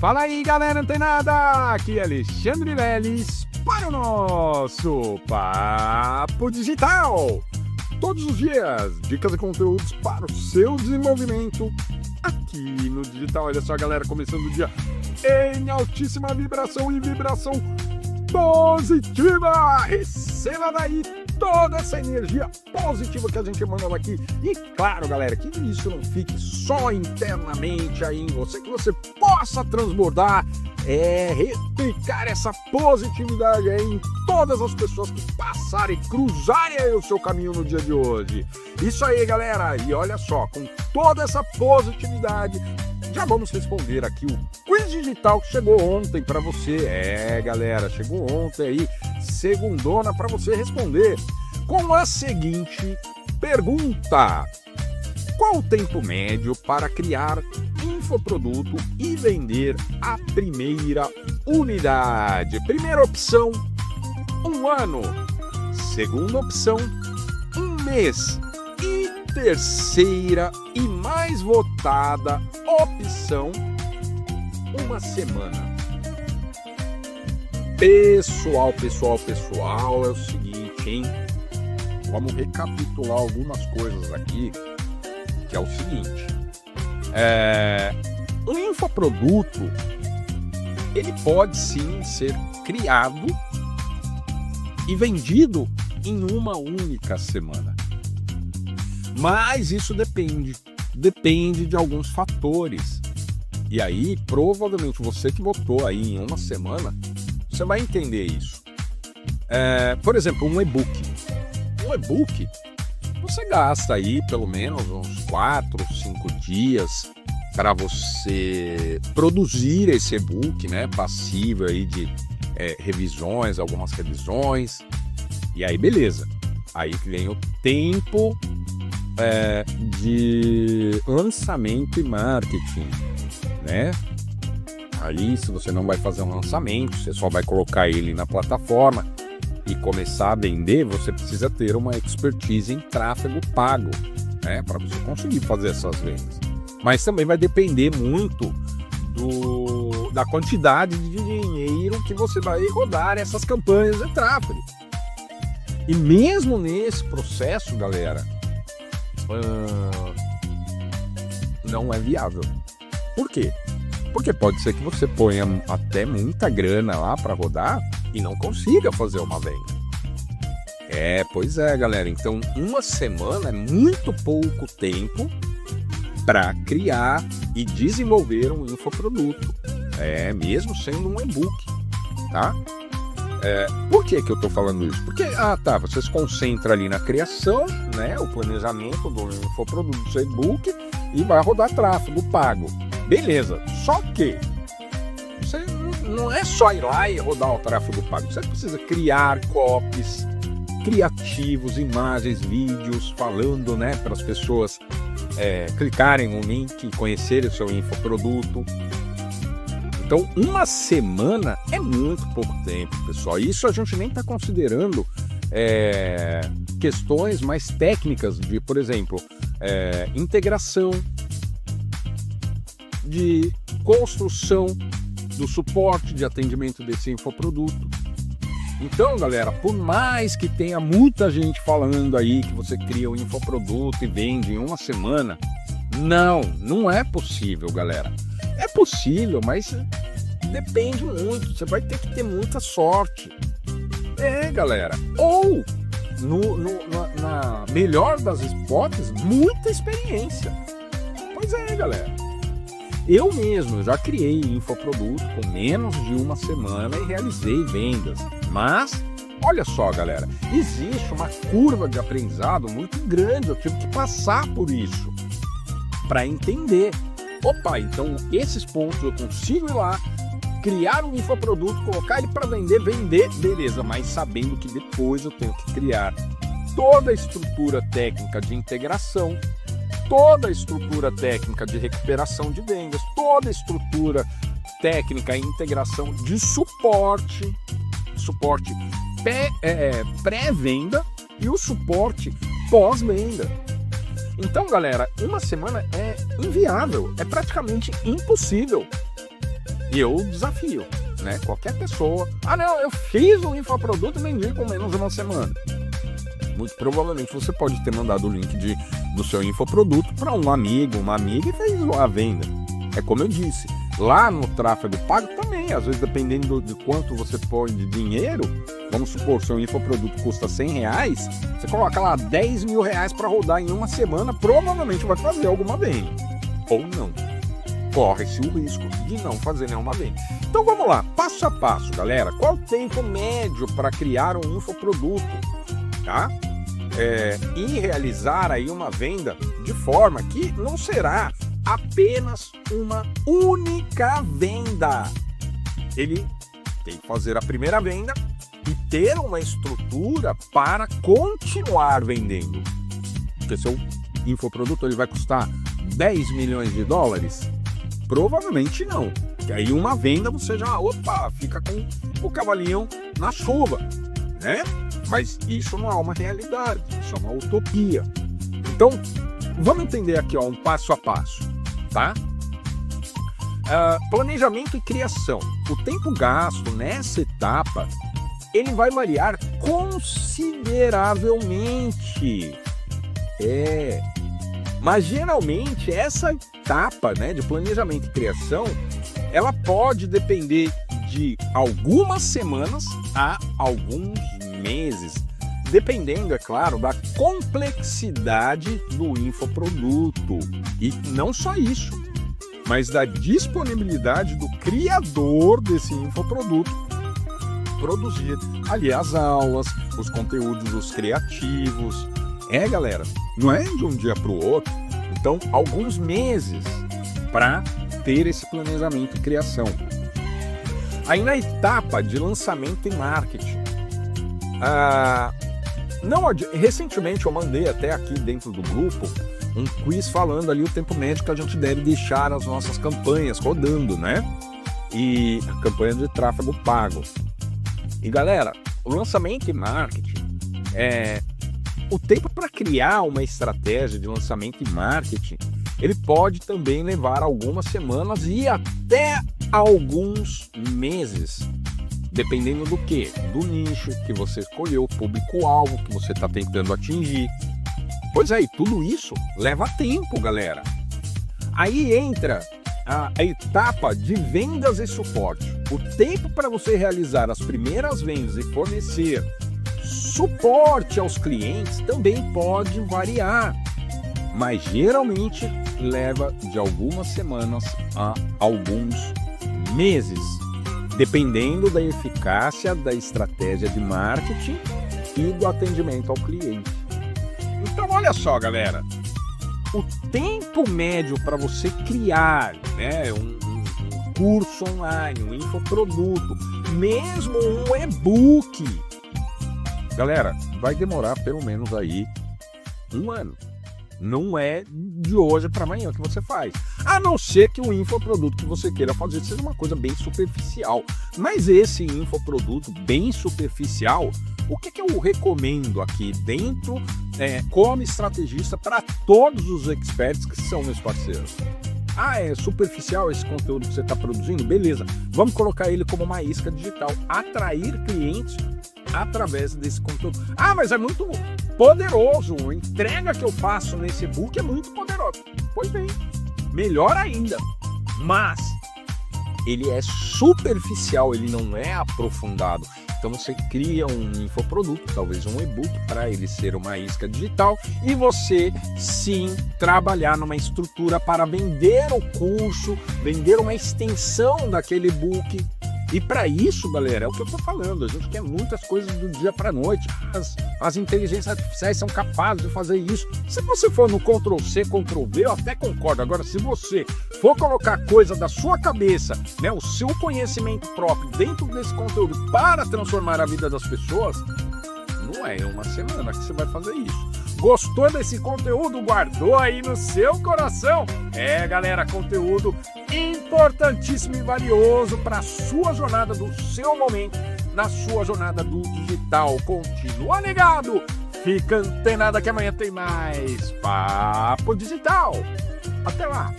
Fala aí, galera antenada! Aqui é Alexandre Leles para o nosso Papo Digital. Todos os dias, dicas e conteúdos para o seu desenvolvimento aqui no digital. Olha só, galera, começando o dia em altíssima vibração e vibração positiva. Receba daí toda essa energia positiva que a gente manda aqui. E claro, galera, que isso não fique só internamente aí em você, que você possa transbordar, replicar essa positividade aí em todas as pessoas que passarem, cruzarem aí o seu caminho no dia de hoje. Isso aí, galera. E olha só, com toda essa positividade, já vamos responder aqui o quiz digital que chegou ontem para você. Galera, chegou ontem aí, segundona, para você responder com a seguinte pergunta: qual o tempo médio para criar infoproduto e vender a primeira unidade? Primeira opção, 1 ano. Segunda opção, 1 mês. E terceira e mais votada opção, 1 semana. Pessoal, é o seguinte, hein? Vamos recapitular algumas coisas aqui, que é o seguinte. O infoproduto, ele pode sim ser criado e vendido em uma única semana. Mas isso depende de alguns fatores. E aí, provavelmente, você que botou aí em 1 semana, você vai entender isso. Por exemplo, um e-book. Um e-book, você gasta aí pelo menos uns 4, 5 dias para você produzir esse e-book, né? Passivo aí de revisões, algumas revisões. E aí, beleza. Aí vem o tempo de lançamento e marketing, né? Aí, se você não vai fazer um lançamento, você só vai colocar ele na plataforma e começar a vender, você precisa ter uma expertise em tráfego pago, né? Para você conseguir fazer essas vendas. Mas também vai depender muito da quantidade de dinheiro que você vai rodar essas campanhas de tráfego. E mesmo nesse processo, galera, não é viável. Por quê? Porque pode ser que você ponha até muita grana lá para rodar e não consiga fazer uma venda. Pois é, galera. Então, 1 semana é muito pouco tempo para criar e desenvolver um infoproduto. Mesmo sendo um e-book, tá? Por que eu tô falando isso? Porque, você se concentra ali na criação, né? O planejamento do infoproduto, do seu e-book, e vai rodar tráfego pago. Beleza, só que você não é só ir lá e rodar o tráfego pago. Você precisa criar copies, criativos, imagens, vídeos, falando, né, para as pessoas clicarem no link e conhecerem o seu infoproduto. Então, 1 semana é muito pouco tempo, pessoal. Isso a gente nem está considerando questões mais técnicas de, por exemplo, integração, de construção do suporte de atendimento desse infoproduto. Então, galera, por mais que tenha muita gente falando aí que você cria um infoproduto e vende em 1 semana, não é possível, galera. É possível, mas depende muito. Você vai ter que ter muita sorte. Galera. Ou, na melhor das hipóteses, muita experiência. Pois é, galera. Eu mesmo já criei infoproduto com menos de 1 semana e realizei vendas. Mas, olha só, galera, existe uma curva de aprendizado muito grande. Eu tive que passar por isso para entender. Opa, então esses pontos eu consigo ir lá, criar um infoproduto, colocar ele para vender, beleza, mas sabendo que depois eu tenho que criar toda a estrutura técnica de integração, toda a estrutura técnica de recuperação de vendas, toda a estrutura técnica e integração de suporte pré-venda e o suporte pós-venda. Então, galera, 1 semana é inviável, é praticamente impossível. E eu desafio, né? Qualquer pessoa. Ah, não, eu fiz o infoproduto e vendi com menos de uma semana. Muito provavelmente você pode ter mandado o link do seu infoproduto para um amigo, uma amiga e fez a venda. É como eu disse, lá no tráfego pago também, às vezes dependendo de quanto você põe de dinheiro, vamos supor, seu infoproduto custa R$100, você coloca lá R$10.000 para rodar em uma semana, provavelmente vai fazer alguma venda. Ou não. Corre-se o risco de não fazer nenhuma venda. Então vamos lá, passo a passo, galera. Qual o tempo médio para criar um infoproduto? Tá? E realizar aí uma venda de forma que não será apenas uma única venda. Ele tem que fazer a primeira venda e ter uma estrutura para continuar vendendo. Porque seu infoproduto ele vai custar $10 milhões? Provavelmente não. E aí uma venda você já, fica com o cavalinho na chuva, né? Mas isso não é uma realidade, isso é uma utopia. Então, vamos entender aqui um passo a passo, tá? Planejamento e criação. O tempo gasto nessa etapa, ele vai variar consideravelmente. Mas geralmente essa etapa, né, de planejamento e criação, ela pode depender de algumas semanas a alguns meses, dependendo, é claro, da complexidade do infoproduto. E não só isso, mas da disponibilidade do criador desse infoproduto produzir ali as aulas, os conteúdos, os criativos. Galera, não é de um dia para o outro. Então, alguns meses para ter esse planejamento e criação. Aí na etapa de lançamento e marketing, recentemente eu mandei até aqui dentro do grupo um quiz falando ali o tempo médio que a gente deve deixar as nossas campanhas rodando, né? E a campanha de tráfego pago. E galera, o lançamento e marketing o tempo para criar uma estratégia de lançamento e marketing, ele pode também levar algumas semanas e até alguns meses, dependendo do quê? Do nicho que você escolheu, o público-alvo que você está tentando atingir. Pois é, e tudo isso leva tempo, galera. Aí entra a etapa de vendas e suporte. O tempo para você realizar as primeiras vendas e fornecer suporte aos clientes também pode variar, mas geralmente leva de algumas semanas a alguns meses, dependendo da eficácia da estratégia de marketing e do atendimento ao cliente. Então olha só, galera, o tempo médio para você criar, né, um curso online, um infoproduto, mesmo um e-book, galera, vai demorar pelo menos aí 1 ano. Não é de hoje para amanhã que você faz. A não ser que o infoproduto que você queira fazer seja uma coisa bem superficial. Mas esse infoproduto bem superficial, o que eu recomendo aqui dentro como estrategista para todos os experts que são meus parceiros? É superficial esse conteúdo que você está produzindo? Beleza, vamos colocar ele como uma isca digital. Atrair clientes através desse conteúdo. Mas é muito poderoso. A entrega que eu faço nesse e-book é muito poderosa. Pois bem, melhor ainda. Mas ele é superficial, ele não é aprofundado. Então você cria um infoproduto, talvez um e-book, para ele ser uma isca digital e você sim trabalhar numa estrutura para vender o curso, vender uma extensão daquele e-book. E para isso, galera, é o que eu tô falando, a gente quer muitas coisas do dia para noite, as inteligências artificiais são capazes de fazer isso. Se você for no Ctrl+C, Ctrl+V, eu até concordo. Agora, se você for colocar coisa da sua cabeça, né, o seu conhecimento próprio dentro desse conteúdo para transformar a vida das pessoas, não é uma semana que você vai fazer isso. Gostou desse conteúdo? Guardou aí no seu coração? Galera, conteúdo importantíssimo e valioso para a sua jornada do seu momento, na sua jornada do digital. Continua ligado, fica antenado que amanhã tem mais Papo Digital. Até lá!